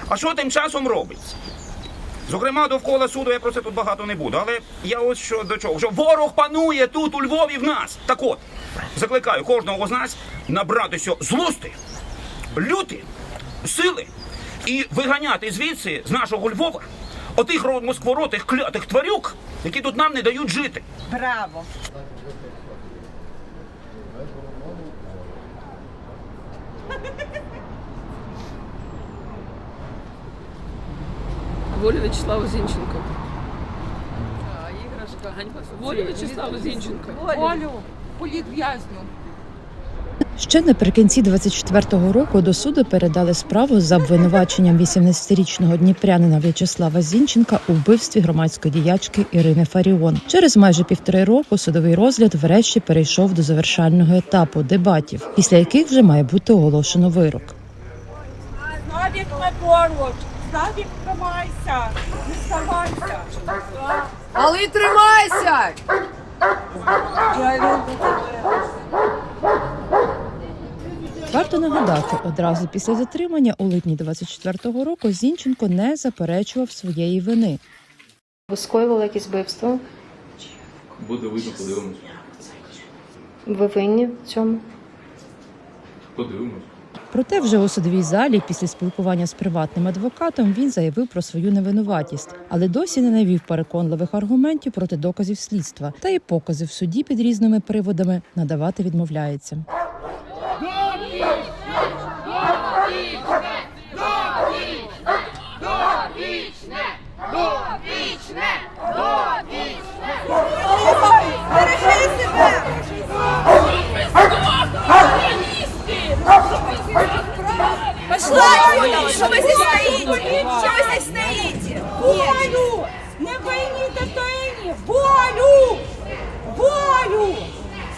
А що тим часом робиться? Зокрема, довкола суду я про це тут багато не буду, але я ось що до чого. Що ворог панує тут, у Львові, в нас. Так от, закликаю кожного з нас набратися злости, люти, сили і виганяти звідси, з нашого Львова, отих москворотих, клятих тварюк, які тут нам не дають жити. Браво! Волю Вячеславу Зінченко. Волю Вячеславу Зінченко. Волю! Політв'язню! Ще наприкінці 24-го року до суду передали справу за обвинуваченням 18-річного дніпрянина В'ячеслава Зінченка у вбивстві громадської діячки Ірини Фаріон. Через майже 1,5 року судовий розгляд врешті перейшов до завершального етапу – дебатів, після яких вже має бути оголошено вирок. Славік поруч! Славік, тримайся! Не здавайся! Але й тримайся! Варто нагадати, одразу після затримання у липні 24-го року Зінченко не заперечував своєї вини. Ви скоювали якісь вбивство? Буде видно, подивимось. Ви винні в цьому? Подивимось. Проте вже у судовій залі після спілкування з приватним адвокатом він заявив про свою невинуватість, але досі не навів переконливих аргументів проти доказів слідства, та і покази в суді під різними приводами надавати відмовляється. Пошла отсюда! Что вы здесь стоите? Что вы здесь стоите? Волю! Не войни Татуэни! Волю! Волю!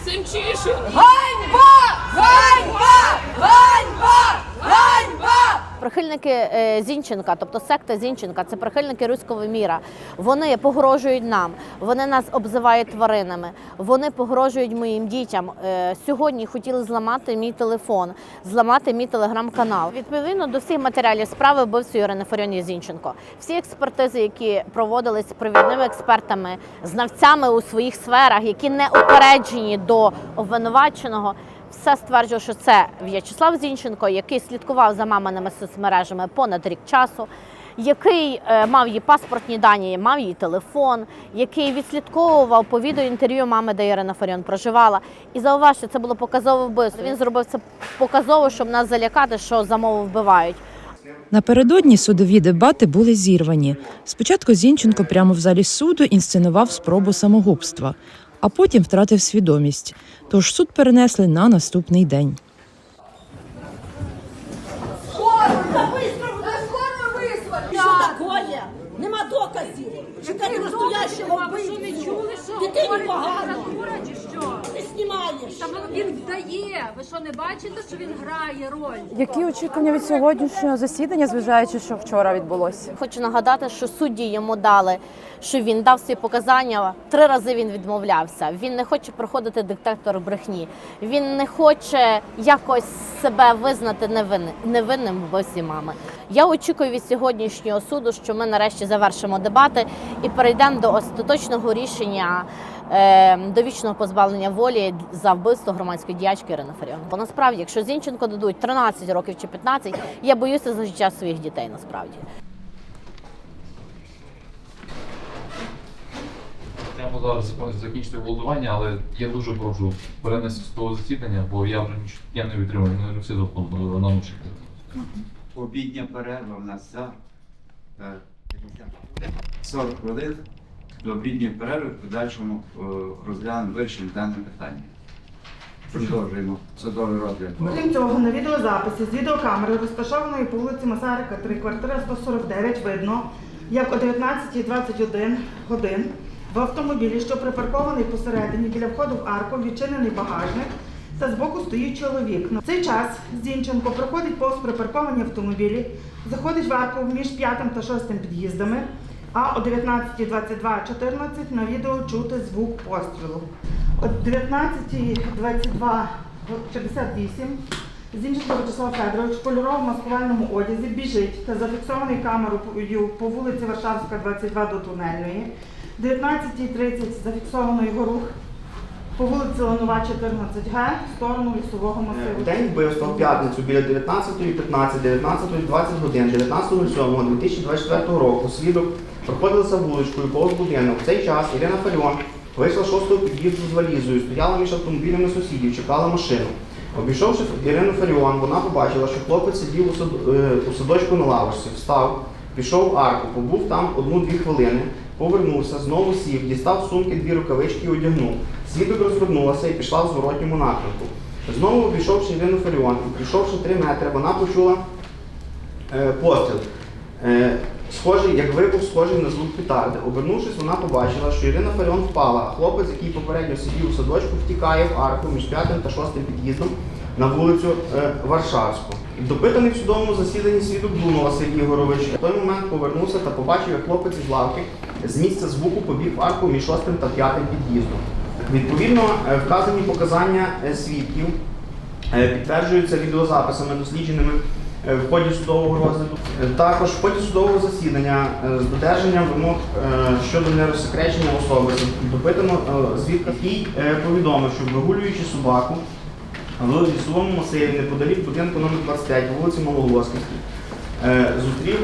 Семчишин! Ганьба! Ганьба! Ганьба! Ганьба! Прихильники Зінченка, тобто секта Зінченка, це прихильники руського міра. Вони погрожують нам, вони нас обзивають тваринами, вони погрожують моїм дітям. Сьогодні хотіли зламати мій телефон, зламати мій телеграм-канал. Відповідно до всіх матеріалів справи вбивства Ірини Фаріон Зінченко. Всі експертизи, які проводились провідними експертами, знавцями у своїх сферах, які не упереджені до обвинуваченого, все стверджує, що це В'ячеслав Зінченко, який слідкував за маминими соцмережами понад рік часу, який мав її паспортні дані, мав її телефон, який відслідковував по відеоінтерв'ю мами, де Ірина Фаріон проживала. І зауважте, це було показове вбивство. Він зробив це показово, щоб нас залякати, що за мову вбивають. Напередодні судові дебати були зірвані. Спочатку Зінченко прямо в залі суду інсценував спробу самогубства, а потім втратив свідомість. Тож суд перенесли на наступний день. Що такое? Нема доказів. Шукати настоящого вбивцю. Дитині погано. Ти знімаєш. Та він вдає. Ви що, не бачите, що він грає роль? Які очікування від сьогоднішнього засідання, зважаючи, що вчора відбулося? Хочу нагадати, що судді йому дали, що він дав свої показання, 3 рази він відмовлявся. Він не хоче проходити детектор брехні. Він не хоче якось себе визнати невинним в вбивстві мами. Я очікую від сьогоднішнього суду, що ми нарешті завершимо дебати і перейдемо до остаточного рішення довічного позбавлення волі за вбивство громадської діячки Ірини Фаріон. Бо насправді, якщо Зінченко дадуть 13 років чи 15, я боюся за життя своїх дітей насправді. Прямо зараз закінчити голодування, але я дуже прошу перенести з того засідання, бо я вже не витримую, мене вже всі наушники. Обідня перерва в нас за 40 хвилин до обідньої перерви, в подальшому розглянемо вирішення дане питання. Продовжуємо судовий розгляд. Крім цього, на відеозаписі з відеокамери, розташованої по вулиці Масарика, 3, квартира 149, видно, як о 19:21 годин в автомобілі, що припаркований посередині біля входу в арку, відчинений багажник, та збоку стоїть чоловік. В цей час Зінченко проходить повз припарковані автомобілі, заходить в арку між 5 та 6 під'їздами, а о 19:22:14 на відео чути звук пострілу. О 19:22:58 Зінченко Вячеслав Федорович в кольоровому маскувальному одязі біжить та зафіксований камерою по вулиці Варшавська, 22 до Тунельної. 19:30 зафіксовано його рух по вулиці Ланова, 14Г, в сторону лісового масиву. День вбивства в п'ятницю біля 19:15, 19:20 годин, 19.07.2024 року свідок проходилася вуличкою повз будинок. В цей час Ірина Фаріон вийшла з 6-го під'їзду з валізою, стояла між автомобілями сусідів, чекала машину. Обійшовши Ірину Фаріон, вона побачила, що хлопець сидів у садочку на лавочці, встав, пішов в арку, побув там 1-2 хвилини, повернувся, знову сів, дістав з сумки 2 рукавички і одягнув. Свідок розвернулася і пішла в зворотньому напрямку. Знову обійшовши Ірину Фаріон і прийшовши 3 метри, вона почула постріл. Схожий, як вибух, схожий на звук петарди. Обернувшись, вона побачила, що Ірина Фаріон впала, а хлопець, який попередньо сидів у садочку, втікає в арку між 5-м та 6-м під'їздом на вулицю Варшавську. Допитаний в судовому засіданні свідок Блунов Василь Ігорович в той момент повернувся та побачив, як хлопець із лавки з місця звуку побіг в арку між 6-м та 5-м під'їздом. Відповідно, вказані показання свідків підтверджуються відеозаписами, дослідженими в ході судового розгляду. Також в ході судового засідання з додержанням вимог щодо нерозсекречення особи допитано свідка, який повідомив, що вигулюючи собаку в лісовому масиві неподалік будинку номер 25 по вулиці Малоголосківській, зустрів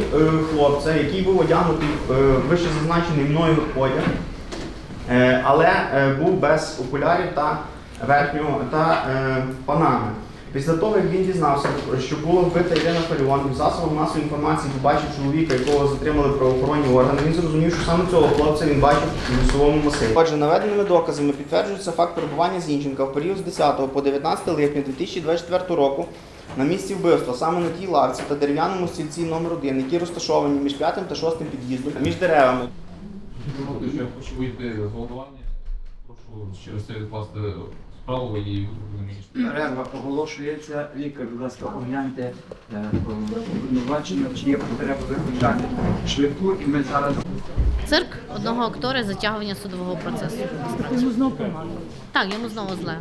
хлопця, який був одягнутий вище зазначений мною одяг, але був без окулярів та верхнього та панами. Після того, як він дізнався, що було вбита Ірина Фаріон, в засобах масової інформації побачив чоловіка, якого затримали правоохоронні органи, він зрозумів, що саме цього хлопця він бачив у лісовому масиві. Отже, наведеними доказами підтверджується факт перебування Зінченка в період з 10 по 19 липня 2024 року на місці вбивства, саме на тій лавці та дерев'яному стільці номер 1, які розташовані між 5-м та 6-м під'їздом, між деревами. Я хочу вийти з голодування. Прошу через це відкласти справу і Перерва оголошується. Лікар, будь ласка, огляньте обвинувачення, чи є потреба викликати швидку, і ми зараз... Цирк одного актора затягування судового процесу. Йому знову погано. Так, йому знову зле.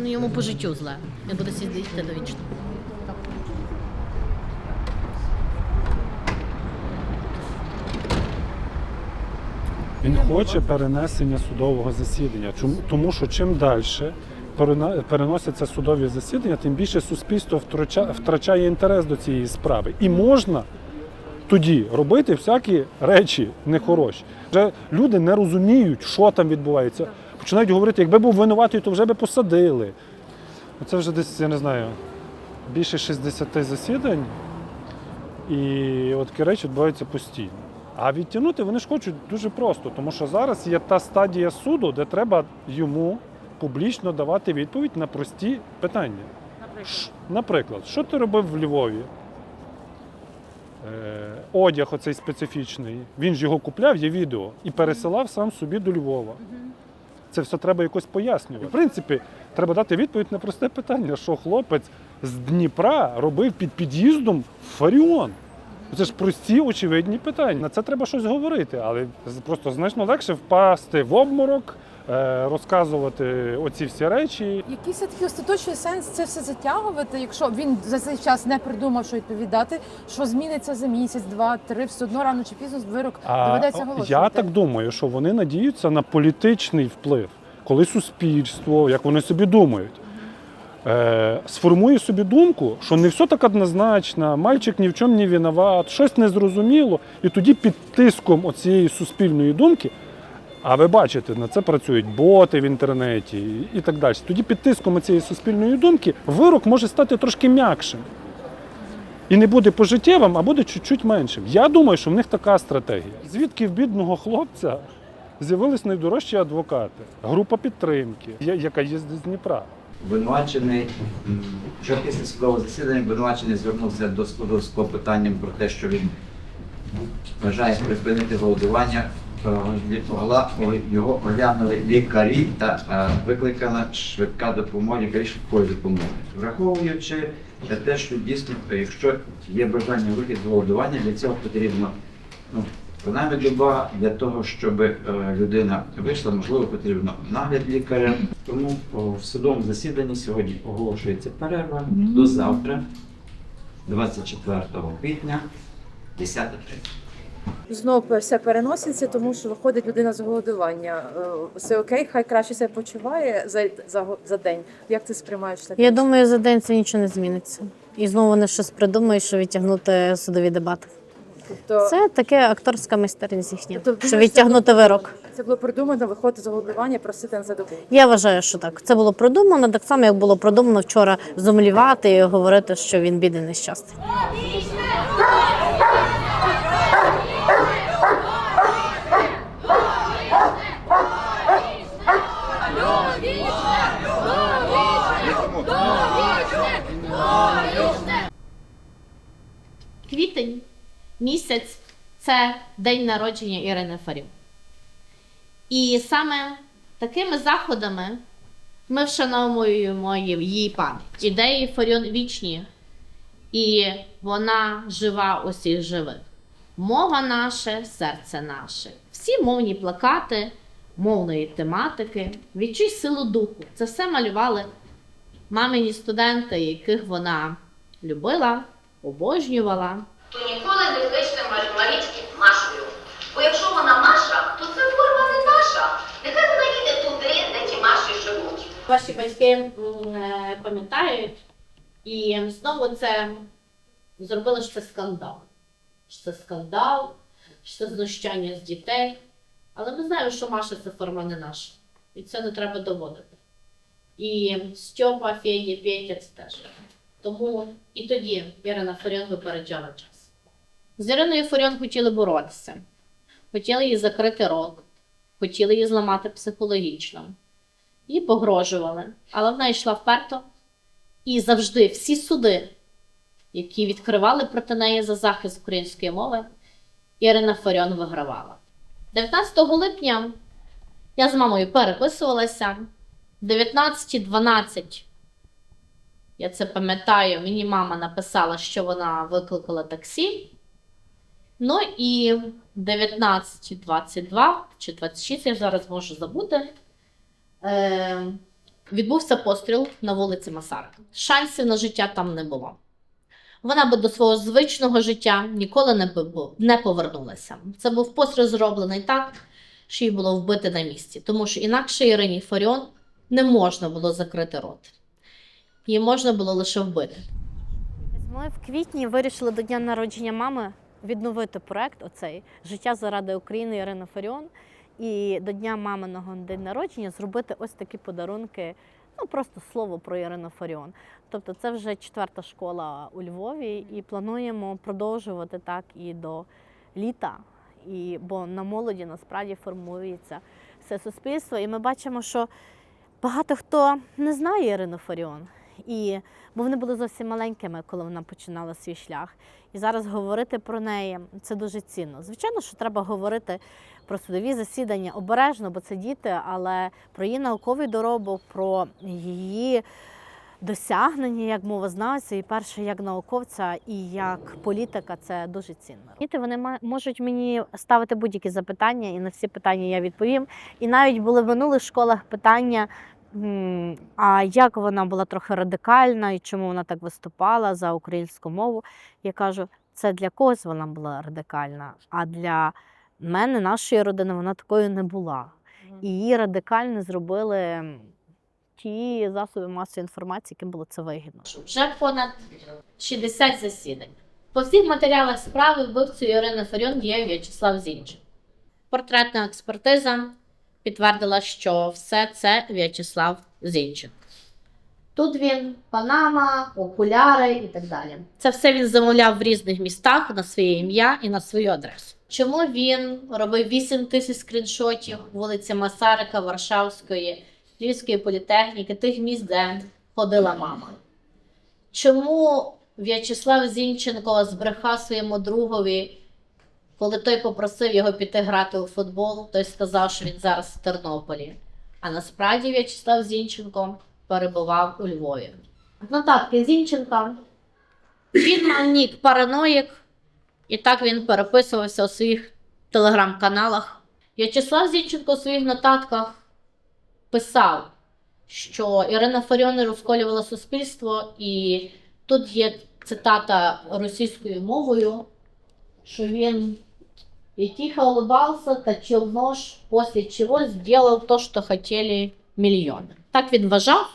Йому по життю зле. Він буде сидіти довічно. Він хоче перенесення судового засідання. Тому що чим далі переносяться судові засідання, тим більше суспільство втрачає інтерес до цієї справи. І можна тоді робити всякі речі нехороші. Вже люди не розуміють, що там відбувається. Починають говорити, якби був винуватий, то вже би посадили. Це вже десь, я не знаю, більше 60 засідань. І от такі речі відбуваються постійно. А відтягнути вони ж хочуть дуже просто, тому що зараз є та стадія суду, де треба йому публічно давати відповідь на прості питання. Наприклад, що ти робив в Львові? Одяг оцей специфічний, він ж його купляв, є відео, і пересилав сам собі до Львова. Це все треба якось пояснювати. В принципі, треба дати відповідь на просте питання, що хлопець з Дніпра робив під під'їздом Фаріон. Це ж прості, очевидні питання. На це треба щось говорити, але просто значно легше впасти в обморок, розказувати оці всі речі. Який все-таки остаточний сенс це все затягувати, якщо він за цей час не придумав, що відповідати, що зміниться за місяць, 2, 3, все одно рано чи пізно вирок доведеться оголошувати? Я так думаю, що вони надіються на політичний вплив, коли суспільство, як вони собі думають, сформує собі думку, що не все так однозначно, мальчик ні в чому не винуват, щось незрозуміло, і тоді під тиском оцієї суспільної думки, а ви бачите, на це працюють боти в інтернеті і так далі, тоді під тиском цієї суспільної думки вирок може стати трошки м'якшим. І не буде пожиттєвим, а буде чуть-чуть меншим. Я думаю, що в них така стратегія. Звідки в бідного хлопця з'явились найдорожчі адвокати, група підтримки, яка їздить з Дніпра. Обвинувачений, що після судового засідання обвинувачений звернувся до суду з клопотанням про те, що він бажає припинити голодування. Його оглянули лікарі та викликана швидка допомога, лікарі швидкої допомоги. Враховуючи те, що дійсно, якщо є бажання вихід з голодування, для цього потрібно Принаймні доба для того, щоб людина вийшла, можливо, потрібно нагляд лікаря. Тому в судовому засіданні сьогодні оголошується перерва до завтра, 24 квітня, 10:30. Знову все переноситься, тому що виходить людина з голодування. Все окей, хай краще себе почуває за день. Як ти сприймаєш це? Я думаю, за день це нічого не зміниться. І знову вони щось придумають, що відтягнути судові дебати. Тобто, Це таке акторська майстерність їхня, тобто, що відтягнути вирок. Це було придумано виходити з голодування, просити на задоволення. Я вважаю, що так. Це було продумано, так само, як було продумано вчора зумлівати і говорити, що він бідний нещасний. Квітень місяць – це день народження Ірини Фаріон. І саме такими заходами ми вшановуємо її пам'ять. Ідеї Фаріон вічні, і вона жива усіх живих. Мова наше, серце наше. Всі мовні плакати, мовної тематики, відчуй силу духу. Це все малювали мамині студенти, яких вона любила, обожнювала. То ніколи не кличте Марічки Машею. Бо якщо вона Маша, то це форма не наша. Нехай вона їде туди, де ті Маші живуть. Ваші батьки пам'ятають, і знову це зробили, що це скандал. Що це скандал, що це знущання з дітей. Але ми знаємо, що Маша – це форма не наша. І це не треба доводити. І Стьопа, Федя, Петя – це теж. Тому і тоді Ірина Фаріон випереджала час. З Іриною Фаріон хотіли боротися. Хотіли їй закрити рот. Хотіли її зламати психологічно. Їй погрожували. Але вона йшла вперто. І завжди всі суди, які відкривали проти неї за захист української мови, Ірина Фаріон вигравала. 19 липня я з мамою переписувалася. 19:12, я це пам'ятаю, мені мама написала, що вона викликала таксі. Ну і 19:22 чи 26, я зараз можу забути, відбувся постріл на вулиці Масарика. Шансів на життя там не було. Вона би до свого звичного життя ніколи не повернулася. Це був постріл зроблений так, що її було вбити на місці. Тому що інакше Ірині Фаріон не можна було закрити рот. Її можна було лише вбити. Ми в квітні вирішили до дня народження мами відновити проект оцей «Життя заради України» Ірини Фаріон. І до дня маминого день народження зробити ось такі подарунки, ну просто слово про Ірину Фаріон. Тобто це вже 4-та школа у Львові і плануємо продовжувати так і до літа. Бо на молоді насправді формується все суспільство. І ми бачимо, що багато хто не знає Ірину Фаріон. Бо вони були зовсім маленькими, коли вона починала свій шлях. І зараз говорити про неї – це дуже цінно. Звичайно, що треба говорити про судові засідання обережно, бо це діти, але про її науковий доробок, про її досягнення як мовознавця, і перше як науковця, і як політика – це дуже цінно. Діти, вони можуть мені ставити будь-які запитання, і на всі питання я відповім. І навіть були в минулих школах питання, а як вона була трохи радикальна і чому вона так виступала за українську мову. Я кажу, це для когось вона була радикальна, а для мене, нашої родини, вона такою не була. І її радикально зробили ті засоби масової інформації, яким було це вигідно. Вже понад 60 засідань. По всіх матеріалах справи вбивцею Ірини Фаріон є В'ячеслав Зінченко. Портретна експертиза підтвердила, що все це В'ячеслав Зінченко. Тут він панама, окуляри і так далі. Це все він замовляв в різних містах на своє ім'я і на свою адресу. Чому він робив 8 тисяч скріншотів вулиці Масарика, Варшавської, Львівської політехніки, тих місць, де ходила мама? Чому В'ячеслав Зінченко збрехав своєму другові, коли той попросив його піти грати у футбол, той сказав, що він зараз в Тернополі. А насправді В'ячеслав Зінченко перебував у Львові. Нотатки Зінченка. Він мав нік параноїк, і так він переписувався у своїх телеграм-каналах. В'ячеслав Зінченко у своїх нотатках писав, що Ірина Фаріон не розколювала суспільство, і тут є цитата російською мовою, що він «И тихо улыбался, точил нож, после чего сделал то, что хотели мільйони». Так він вважав.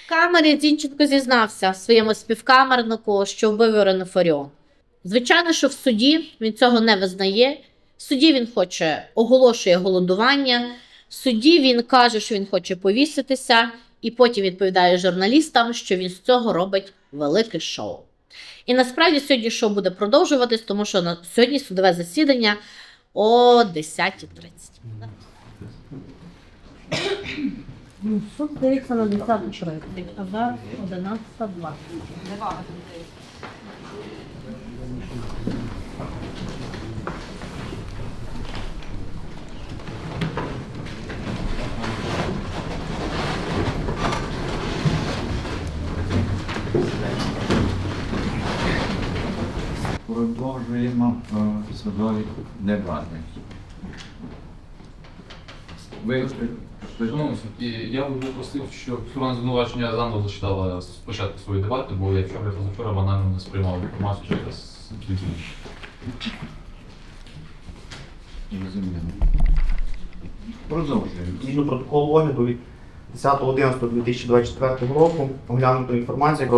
В камері Зінченко зізнався своєму співкамернику, що вбив Ірину Фаріон. Звичайно, що в суді він цього не визнає. В суді він оголошує голодування. В суді він каже, що він хоче повіситися. І потім відповідає журналістам, що він з цього робить велике шоу. І насправді сьогодні шоу буде продовжуватись, тому що сьогодні судове засідання о 10:30. Суд здається на 10:30, а зараз 11:20. Продовжуємо судові дебати. Ви Шановний суд, і я би попросив, щоб сторона звинувачення заново зачитала спочатку свої дебати, бо я позавчора банально не сприймав інформацію через людину. Розуміємо. Продовжуємо. Згідно протоколу огляду від 10.11.2024 року оглянуто інформацію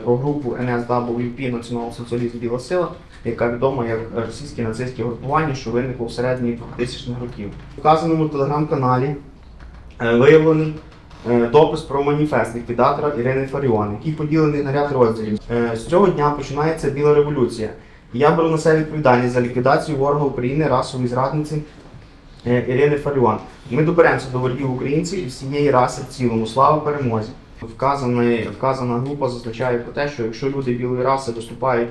про групу NSWP Націонал Соціалізм Біла Сила, яка відома як російське нацистське групування, що виникло в середині 2000-х років. У вказаному телеграм-каналі виявлений допис про маніфест ліквідатора Ірини Фаріон, який поділений на ряд розділів. З цього дня починається Біла революція. Я беру на себе відповідальність за ліквідацію ворога України, расової зрадниці Ірини Фаріон. Ми доберемося до ворогів українців і всієї раси в цілому. Слава перемозі! Вказана група зазначає про те, що якщо люди білої раси виступають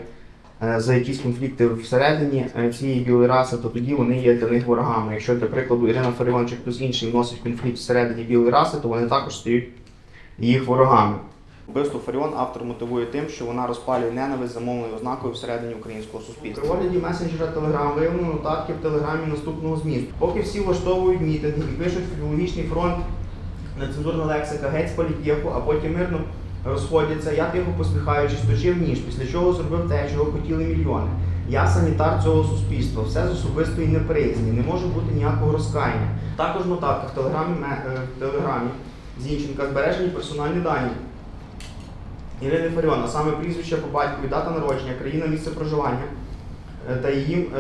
за якісь конфлікти всередині цієї білої раси, то тоді вони є для них ворогами. Якщо, для прикладу, Ірина Фаріон чи хтось інший вносить конфлікт всередині білої раси, то вони також стають їх ворогами. Вбивство Фаріон автор мотивує тим, що вона розпалює ненависть за мовною ознакою всередині українського суспільства. При огляді месенджера Telegram виявлено нотатки в Телеграмі наступного змісту. Поки всі влаштовують мітинги і пишуть філологічний фронт, нецензурна лексика, геть з політеху, а потім мирно розходяться, я тихо посміхаючись точив ніж, після чого зробив те, чого хотіли мільйони. Я санітар цього суспільства, все з особистої неприязні, не може бути ніякого розкаяння. Також в нотатках в Телеграмі Зінченка збережені персональні дані Ірини Фаріон, а саме прізвище по батькові, дата народження, країна, місце проживання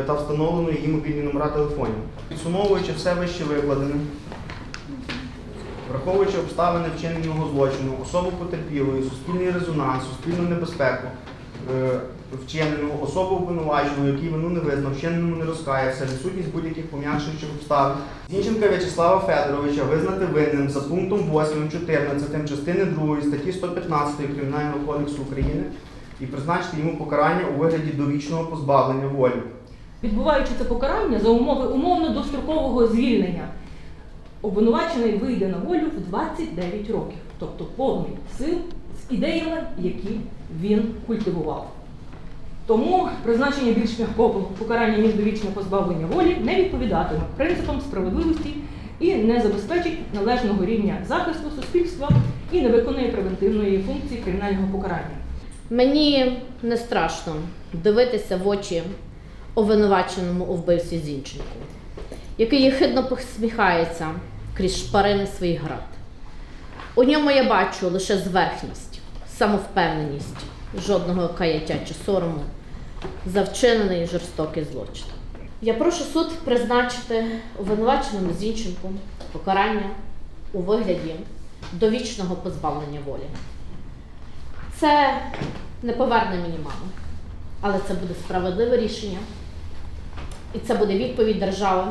та встановлено її мобільні номера телефонів. Підсумовуючи все вище викладене, враховуючи обставини вчиненого злочину, особу потерпілої, суспільний резонанс, суспільну небезпеку вчиненого, особу обвинуваченого, який вину не визнав, вчиненому не розкаявся, відсутність будь-яких пом'якшуючих обставин. Зінченка В'ячеслава Федоровича визнати винним за пунктом 8.14 частини 2 статті 115 Кримінального кодексу України і призначити йому покарання у вигляді довічного позбавлення волі. Відбуваючи це покарання за умови умовно-дострокового звільнення, обвинувачений вийде на волю в 29 років, тобто повний сил з ідеями, які він культивував. Тому призначення більш м'якого покарання, ніж довічне позбавлення волі, не відповідатиме принципам справедливості і не забезпечить належного рівня захисту суспільства і не виконує превентивної функції кримінального покарання. Мені не страшно дивитися в очі обвинуваченому у вбивстві Зінченку, який єхидно посміхається крізь шпарини своїх град. У ньому я бачу лише зверхність, самовпевненість, жодного каяття чи сорому за вчинений жорстокий злочин. Я прошу суд призначити обвинуваченому Зінченку покарання у вигляді довічного позбавлення волі. Це не поверне мені маму, але це буде справедливе рішення. І це буде відповідь держави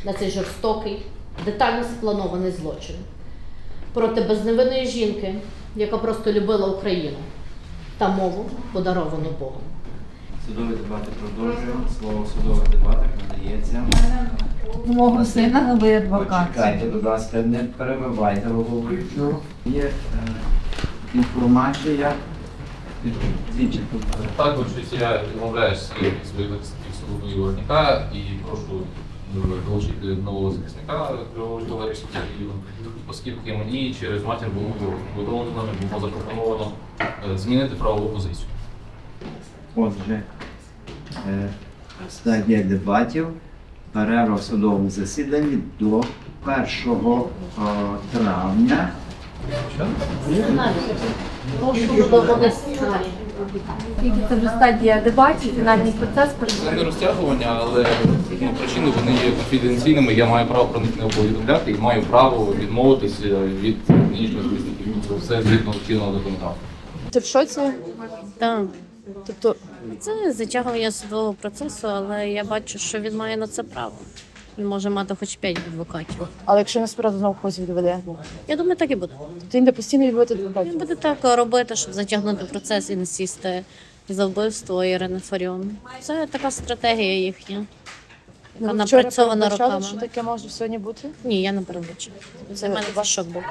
на цей жорстокий, детально спланований злочин проти безневинної жінки, яка просто любила Україну та мову, подаровану Богом. Судові дебати продовжуємо. Слово в судових дебатах надається. Мого сина, ви адвокат. Почекайте, будь ласка, не перебивайте головуючого. Є інформація Зінченко. Також я відмовляюсь своїх захисників свого виробника і прошу долучити нового захисника Валерія, оскільки мені через матір було запропоновано змінити правову позицію. Отже, стадія дебатів, перерва в судовому засіданні до 1 травня. Тільки це вже стадія дебатів, фінальний процес. Це не розтягування, але причини вони є конфіденційними. Я маю право про них не повідомляти і маю право відмовитися від інших захисників. Це все згідно чинного законодавства. Ти в шоці? Так. Тобто, Це затягування судового процесу, але я бачу, що він має на це право. Він може мати хоч 5 адвокатів. але якщо насправді знову когось відведе, Я думаю, так і буде. то він буде постійно відводити адвокатів. Він буде так робити, щоб затягнути процес і не сісти за вбивство Ірини Фаріон. Це така стратегія їхня, яка Ну, ви вчора напрацьована передбачали, роками. що таке може сьогодні бути? Ні, я не передбачила. Це в мене ваш шок був.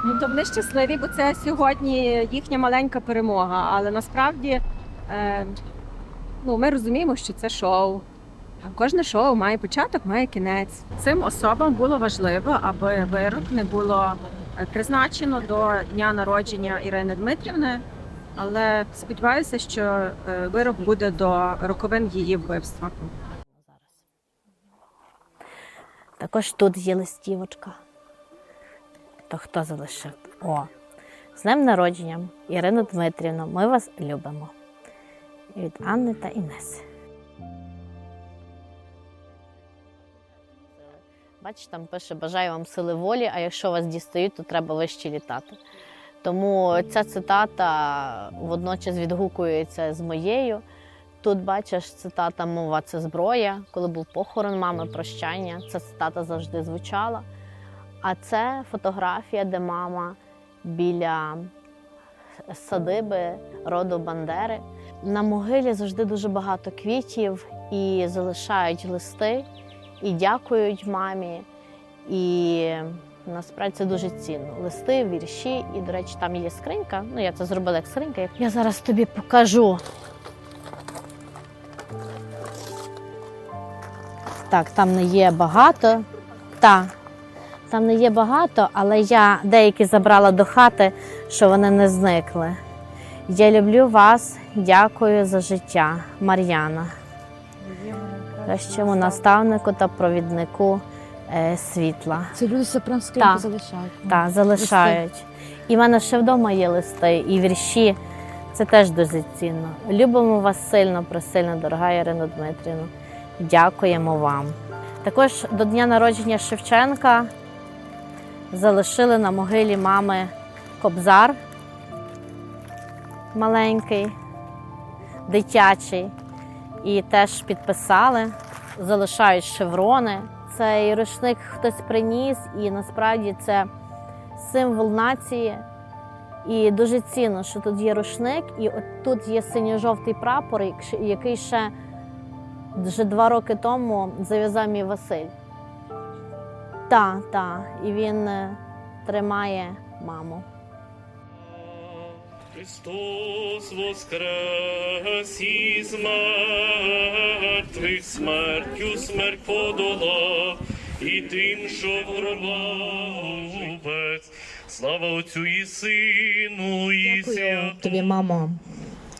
Ну, то вони щасливі, бо це сьогодні їхня маленька перемога. Але насправді ми розуміємо, що це шоу. А кожне шоу має початок, має кінець. Цим особам було важливо, аби вирок не було призначено до дня народження Ірини Дмитрівни. Але сподіваюся, що вирок буде до роковин її вбивства. Також тут є листівочка. То хто залишив? О! З днем народження, Ірина Дмитрівна, ми вас любимо. Від Анни та Інеси. Бачите, там пише «Бажаю вам сили волі, а якщо вас дістають, то треба вище літати». Тому ця цитата водночас відгукується з моєю. Тут, бачиш, цитата «Мова – це зброя». Коли був похорон мами, прощання, ця цитата завжди звучала. А це фотографія, де мама біля садиби роду Бандери. На могилі завжди дуже багато квітів і залишають листи, і дякують мамі. І насправді це дуже цінно. Листи, вірші, і, до речі, там є скринька. Ну, я це зробила як скринька. Я зараз тобі покажу. Так, там не є багато. Так. Там не є багато, але я деякі забрала до хати, що вони не зникли. Я люблю вас, дякую за життя. Мар'яна. Кращому наставнику та провіднику світла. Це люди все прям скриньки залишають. Так, залишають. І в мене ще вдома є листи, і вірші. Це теж дуже цінно. Любимо вас сильно, пресильно, дорога Ірина Дмитрівна. Дякуємо вам. Також до дня народження Шевченка залишили на могилі мами кобзар маленький, дитячий. І теж підписали, залишають шеврони. Цей рушник хтось приніс, і насправді це символ нації. І дуже цінно, що тут є рушник, і от тут є синьо-жовтий прапор, який ще вже 2 роки тому зав'язав мій Василь. Так, і він тримає маму. Христос воскрес із мертвих, смертю смерть подолав, і тим, що в гробах живець, слава Отцю і Сину, і Дякую тобі, мамо,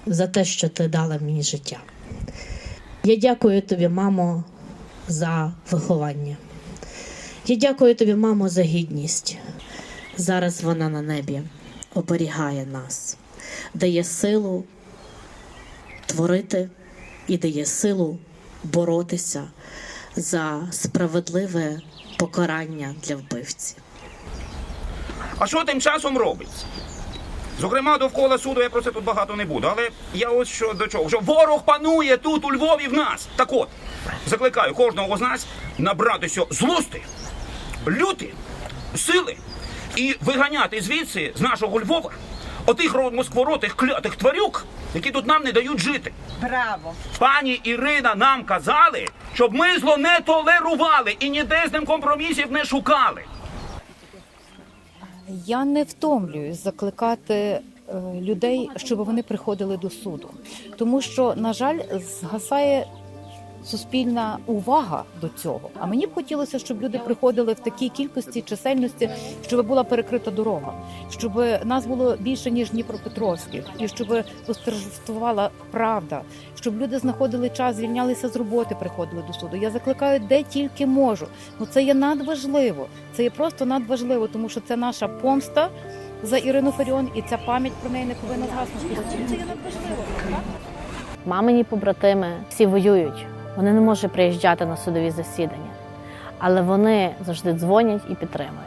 за те, що ти дала мені життя. Я дякую тобі, мамо, за виховання. Я дякую тобі, мамо, за гідність. Зараз вона на небі оберігає нас, дає силу творити і дає силу боротися за справедливе покарання для вбивці. А що тим часом робиться? Зокрема, довкола суду я про це тут багато не буду, але я ось що до чого. Що ворог панує тут, у Львові, в нас. Так от, закликаю кожного з нас набратися злости, люти, сили і виганяти звідси, з нашого Львова, отих москворотих клятих тварюк, які тут нам не дають жити. Браво! Пані Ірина нам казали, щоб ми зло не толерували і ніде з ним компромісів не шукали. Я не втомлююсь закликати людей, щоб вони приходили до суду. Тому що, на жаль, згасає суспільна увага до цього. А мені б хотілося, щоб люди приходили в такій кількості, чисельності, щоб була перекрита дорога, щоб нас було більше, ніж Дніпропетровських, і щоб восторжествувала правда, щоб люди знаходили час, звільнялися з роботи, приходили до суду. Я закликаю, де тільки можу. Ну це є надважливо. Це є просто надважливо, тому що це наша помста за Ірину Фаріон, і ця пам'ять про неї не повинна згаснути. Це є надважливо. Мамині побратими всі воюють. Вони не можуть приїжджати на судові засідання, але вони завжди дзвонять і підтримують.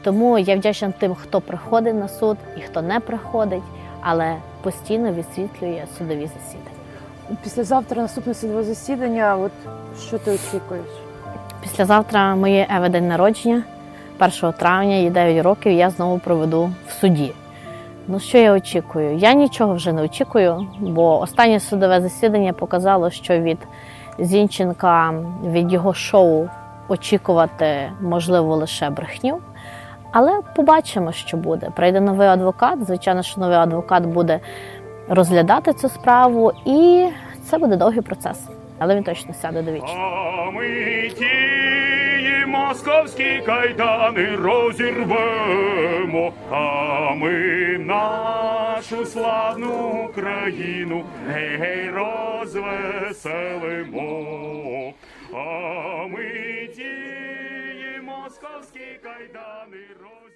Тому я вдячна тим, хто приходить на суд і хто не приходить, але постійно висвітлює судові засідання. Післязавтра наступне судове засідання. От що ти очікуєш? Післязавтра моє Еве день народження, 1 травня, їй 9 років, я знову проведу в суді. Ну, що я очікую? Я нічого вже не очікую, бо останнє судове засідання показало, що від Зінченка, від його шоу очікувати можливо лише брехню. Але побачимо, що буде. Прийде новий адвокат, звичайно, що новий адвокат буде розглядати цю справу, і це буде довгий процес. Але він точно сяде до вічного. А ми тії московські кайдани розірвемо, а ми нашу славну Україну гей-гей розвеселимо. А ми тії московські кайдани розірвемо.